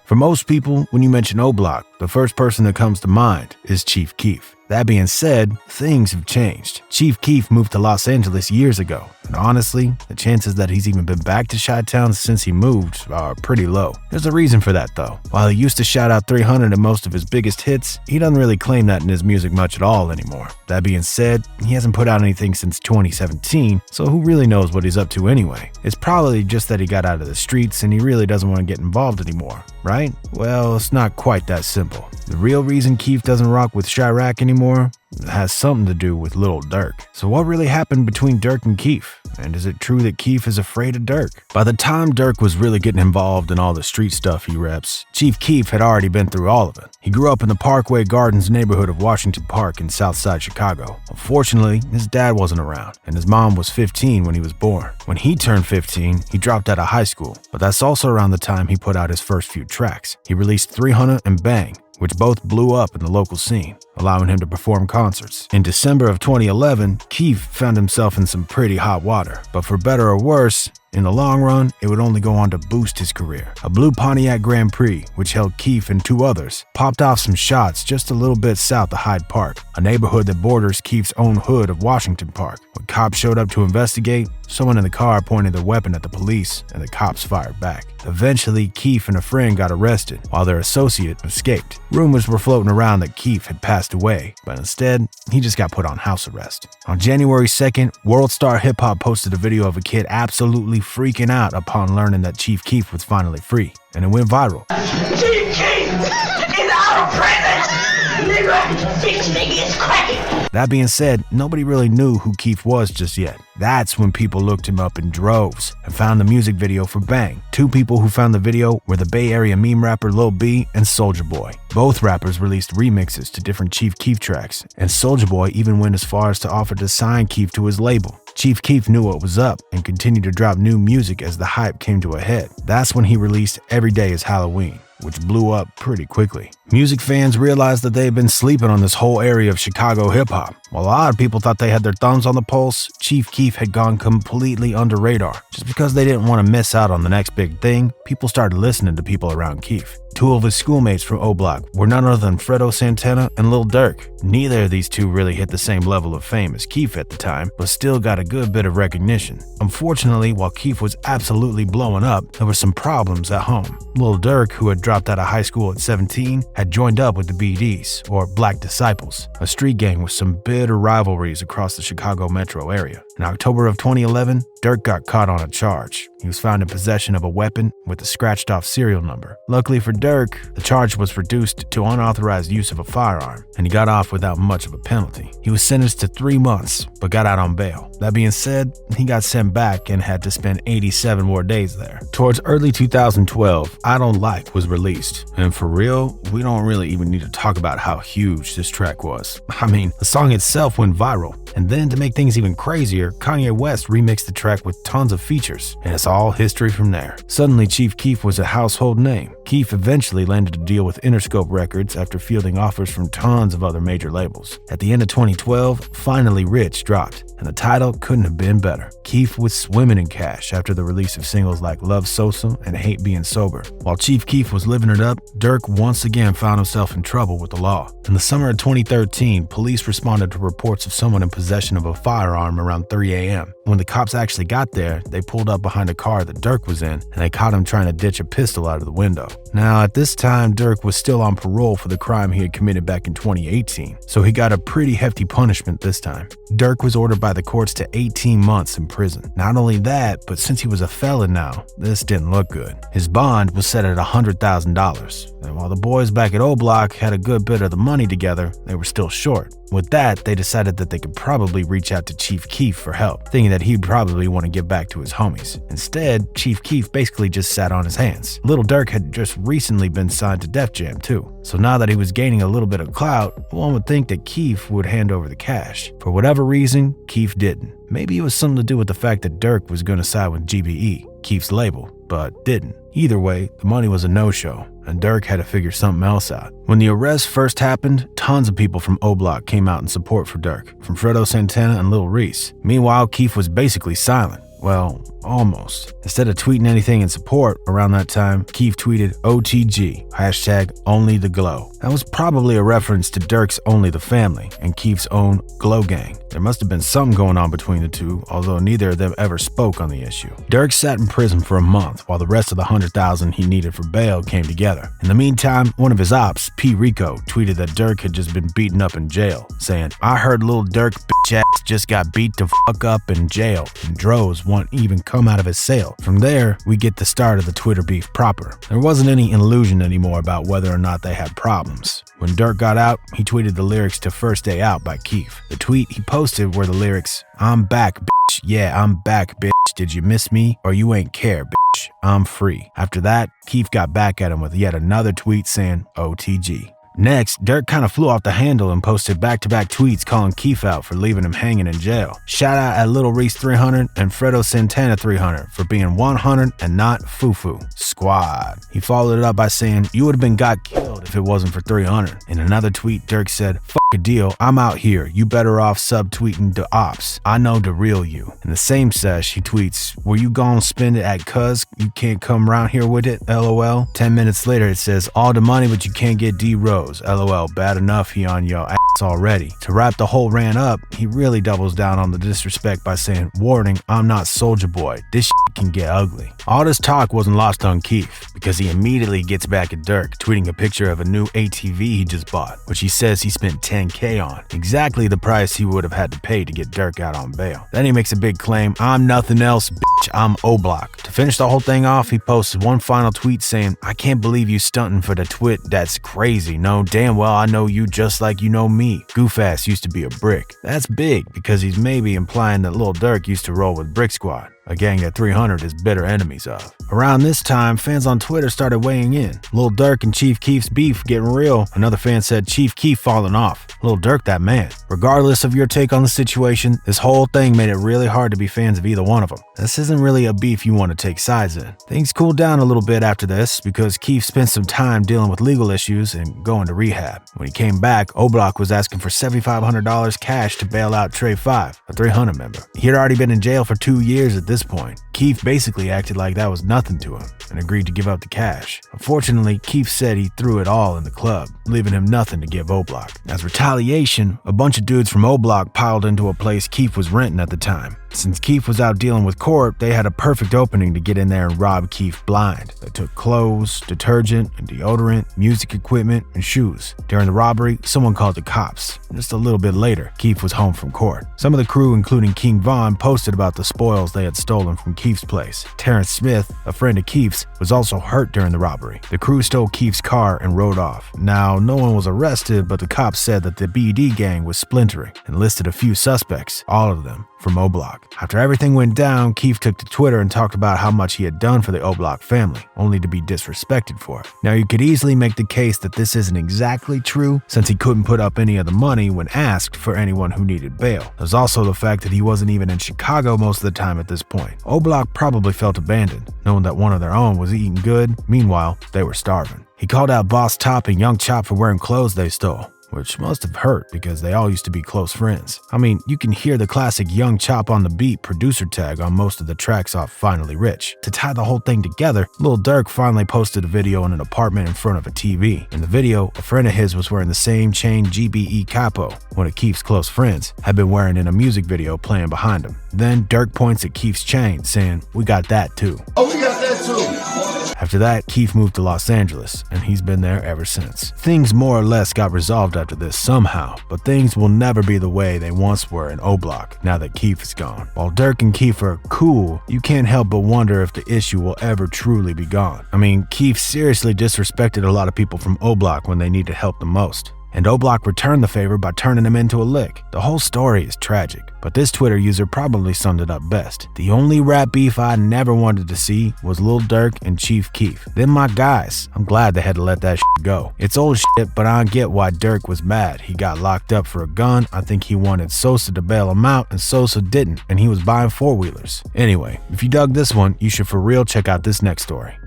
For most people, when you mention Oblock, the first person that comes to mind is Chief Keef. That being said, things have changed. Chief Keef moved to Los Angeles years ago, and honestly, the chances that he's even been back to Chi-Town since he moved are pretty low. There's a reason for that though. While he used to shout out 300 in most of his biggest hits, he doesn't really claim that in his music much at all anymore. That being said, he hasn't put out anything since 2017, so who really knows what he's up to anyway? It's probably just that he got out of the streets and he really doesn't want to get involved anymore, right? Well, it's not quite that simple. The real reason Keef doesn't rock with Chiraq anymore has something to do with Lil Durk. So what really happened between Durk and Keef? And is it true that Keef is afraid of Durk? By the time Durk was really getting involved in all the street stuff he reps, Chief Keef had already been through all of it. He grew up in the Parkway Gardens neighborhood of Washington Park in Southside Chicago. Unfortunately, his dad wasn't around, and his mom was 15 when he was born. When he turned 15, he dropped out of high school, but that's also around the time he put out his first few tracks. He released 300 and Bang, which both blew up in the local scene, allowing him to perform concerts. In December of 2011, Keef found himself in some pretty hot water, but for better or worse, in the long run, it would only go on to boost his career. A blue Pontiac Grand Prix, which held Keef and two others, popped off some shots just a little bit south of Hyde Park, a neighborhood that borders Keef's own hood of Washington Park. When cops showed up to investigate, someone in the car pointed their weapon at the police, and the cops fired back. Eventually, Keef and a friend got arrested, while their associate escaped. Rumors were floating around that Keef had passed away, but instead, he just got put on house arrest. On January 2nd, World Star Hip Hop posted a video of a kid absolutely freaking out upon learning that Chief Keef was finally free, and it went viral. Chief Keef is out of prison! Nigga, this nigga is cracking! That being said, nobody really knew who Keef was just yet. That's when people looked him up in droves and found the music video for Bang. Two people who found the video were the Bay Area meme rapper Lil B and Soulja Boy. Both rappers released remixes to different Chief Keef tracks, and Soulja Boy even went as far as to offer to sign Keef to his label. Chief Keef knew what was up and continued to drop new music as the hype came to a head. That's when he released Every Day is Halloween, which blew up pretty quickly. Music fans realized that they had been sleeping on this whole area of Chicago hip-hop. While a lot of people thought they had their thumbs on the pulse, Chief Keef had gone completely under radar. Just because they didn't want to miss out on the next big thing, people started listening to people around Keef. Two of his schoolmates from Oblock were none other than Fredo Santana and Lil Durk. Neither of these two really hit the same level of fame as Keef at the time, but still got a good bit of recognition. Unfortunately, while Keef was absolutely blowing up, there were some problems at home. Lil Durk, who had dropped out of high school at 17, had joined up with the BDs, or Black Disciples, a street gang with some bitter rivalries across the Chicago metro area. In October of 2011, Durk got caught on a charge. He was found in possession of a weapon with a scratched-off serial number. Luckily for Durk, the charge was reduced to unauthorized use of a firearm, and he got off without much of a penalty. He was sentenced to 3 months, but got out on bail. That being said, he got sent back and had to spend 87 more days there. Towards early 2012, I Don't Like was released, and for real, we don't really even need to talk about how huge this track was. I mean, the song itself went viral, and then to make things even crazier, Kanye West remixed the track with tons of features, and it's all history from there. Suddenly, Chief Keef was a household name. Keef eventually landed a deal with Interscope Records after fielding offers from tons of other major labels. At the end of 2012, Finally Rich dropped, and the title couldn't have been better. Keef was swimming in cash after the release of singles like Love Sosa and Hate Being Sober. While Chief Keef was living it up, Durk once again found himself in trouble with the law. In the summer of 2013, police responded to reports of someone in possession of a firearm around 3 a.m. When the cops actually got there, they pulled up behind a car that Durk was in, and they caught him trying to ditch a pistol out of the window. Now, at this time, Durk was still on parole for the crime he had committed back in 2018, so he got a pretty hefty punishment this time. Durk was ordered by the courts to 18 months in prison. Not only that, but since he was a felon now, this didn't look good. His bond was set at $100,000, and while the boys back at Oblock had a good bit of the money together, they were still short. With that, they decided that they could probably reach out to Chief Keef for help, thinking that he'd probably want to get back to his homies. Instead, Chief Keef basically just sat on his hands. Lil Durk had just recently been signed to Def Jam too, so now that he was gaining a little bit of clout, one would think that Keef would hand over the cash. For whatever reason, Keef didn't. Maybe it was something to do with the fact that Durk was going to side with GBE, Keef's label. but didn't. Either way, the money was a no-show, and Durk had to figure something else out. When the arrest first happened, tons of people from Oblock came out in support for Durk, from Fredo Santana and Lil Reese. Meanwhile, Keef was basically silent. Well, almost. Instead of tweeting anything in support, around that time, Keef tweeted OTG, #OnlyTheGlow. That was probably a reference to Durk's Only the Family and Keef's own Glow Gang. There must have been something going on between the two, although neither of them ever spoke on the issue. Durk sat in prison for a month while the rest of the $100,000 he needed for bail came together. In the meantime, one of his ops, P. Rico, tweeted that Durk had just been beaten up in jail, saying, "I heard Lil Durk bitch ass just got beat to fuck up in jail, and droves won't even come out of his cell." From there, we get the start of the Twitter beef proper. There wasn't any illusion anymore about whether or not they had problems. When Durk got out, he tweeted the lyrics to First Day Out by Keef. The tweet he posted were the lyrics, "I'm back, bitch. Yeah, I'm back, bitch. Did you miss me? Or you ain't care, bitch. I'm free." After that, Keef got back at him with yet another tweet saying OTG. Next, Durk kind of flew off the handle and posted back-to-back tweets calling Keef out for leaving him hanging in jail. Shout out at Lil Reese 300 and Fredo Santana 300 for being 100 and not foo-foo. Squad. He followed it up by saying, "You would have been got killed if it wasn't for 300. In another tweet, Durk said, "Fuck a deal, I'm out here. You better off subtweeting the ops. I know the real you." In the same sesh, he tweets, "Were you gonna spend it at cuz you can't come around here with it, LOL." 10 minutes later, it says, "All the money but you can't get D-Rose. LOL, bad enough he on your ass already." To wrap the whole rant up, he really doubles down on the disrespect by saying, "Warning, I'm not Soulja Boy. This shit can get ugly." All this talk wasn't lost on Keef, because he immediately gets back at Durk, tweeting a picture of a new ATV he just bought, which he says he spent $10K on, exactly the price he would have had to pay to get Durk out on bail. Then he makes a big claim, "I'm nothing else, bitch, I'm Oblock." To finish the whole thing off, he posted one final tweet saying, "I can't believe you stunting for the twit, that's crazy. No, damn well I know you just like you know me. Goof-ass used to be a brick." That's big, because he's maybe implying that Lil Durk used to roll with Brick Squad, a gang that 300 is bitter enemies of. Around this time, fans on Twitter started weighing in. Lil Durk and Chief Keef's beef getting real. Another fan said Chief Keef falling off. Lil Durk that man. Regardless of your take on the situation, this whole thing made it really hard to be fans of either one of them. This isn't really a beef you want to take sides in. Things cooled down a little bit after this because Keef spent some time dealing with legal issues and going to rehab. When he came back, Oblock was asking for $7,500 cash to bail out Trey 5, a 300 member. He had already been in jail for 2 years at this point. Keef basically acted like that was nothing to him and agreed to give up the cash. Unfortunately, Keef said he threw it all in the club, leaving him nothing to give Oblock. As retaliation, a bunch of dudes from Oblock piled into a place Keef was renting at the time. Since Keef was out dealing with court, they had a perfect opening to get in there and rob Keef blind. They took clothes, detergent, and deodorant, music equipment, and shoes. During the robbery, someone called the cops. Just a little bit later, Keef was home from court. Some of the crew, including King Von, posted about the spoils they had stolen from Keef's place. Terrence Smith, a friend of Keef's, was also hurt during the robbery. The crew stole Keef's car and rode off. Now, no one was arrested, but the cops said that the BD gang was splintering and listed a few suspects, all of them from Oblock. After everything went down, Keef took to Twitter and talked about how much he had done for the Oblock family, only to be disrespected for it. Now, you could easily make the case that this isn't exactly true, since he couldn't put up any of the money when asked for anyone who needed bail. There's also the fact that he wasn't even in Chicago most of the time at this point. Oblock probably felt abandoned, knowing that one of their own was eating good. Meanwhile, they were starving. He called out Boss Top and Young Chop for wearing clothes they stole, which must have hurt because they all used to be close friends. I mean, you can hear the classic Young Chop on the Beat producer tag on most of the tracks off Finally Rich. To tie the whole thing together, Lil Durk finally posted a video in an apartment in front of a TV. In the video, a friend of his was wearing the same chain GBE Capo, one of Keef's close friends, had been wearing in a music video playing behind him. Then Durk points at Keef's chain, saying, "We got that too." Oh, we got that too. After that, Keef moved to Los Angeles, and he's been there ever since. Things more or less got resolved after this somehow, but things will never be the way they once were in Oblock now that Keef is gone. While Durk and Keef are cool, you can't help but wonder if the issue will ever truly be gone. I mean, Keef seriously disrespected a lot of people from Oblock when they needed help the most. and Oblock returned the favor by turning him into a lick. The whole story is tragic, but this Twitter user probably summed it up best. The only rap beef I never wanted to see was Lil Durk and Chief Keef. Them my guys. I'm glad they had to let that shit go. It's old shit, but I don't get why Durk was mad. He got locked up for a gun. I think he wanted Sosa to bail him out, and Sosa didn't, and he was buying four-wheelers. Anyway, if you dug this one, you should for real check out this next story.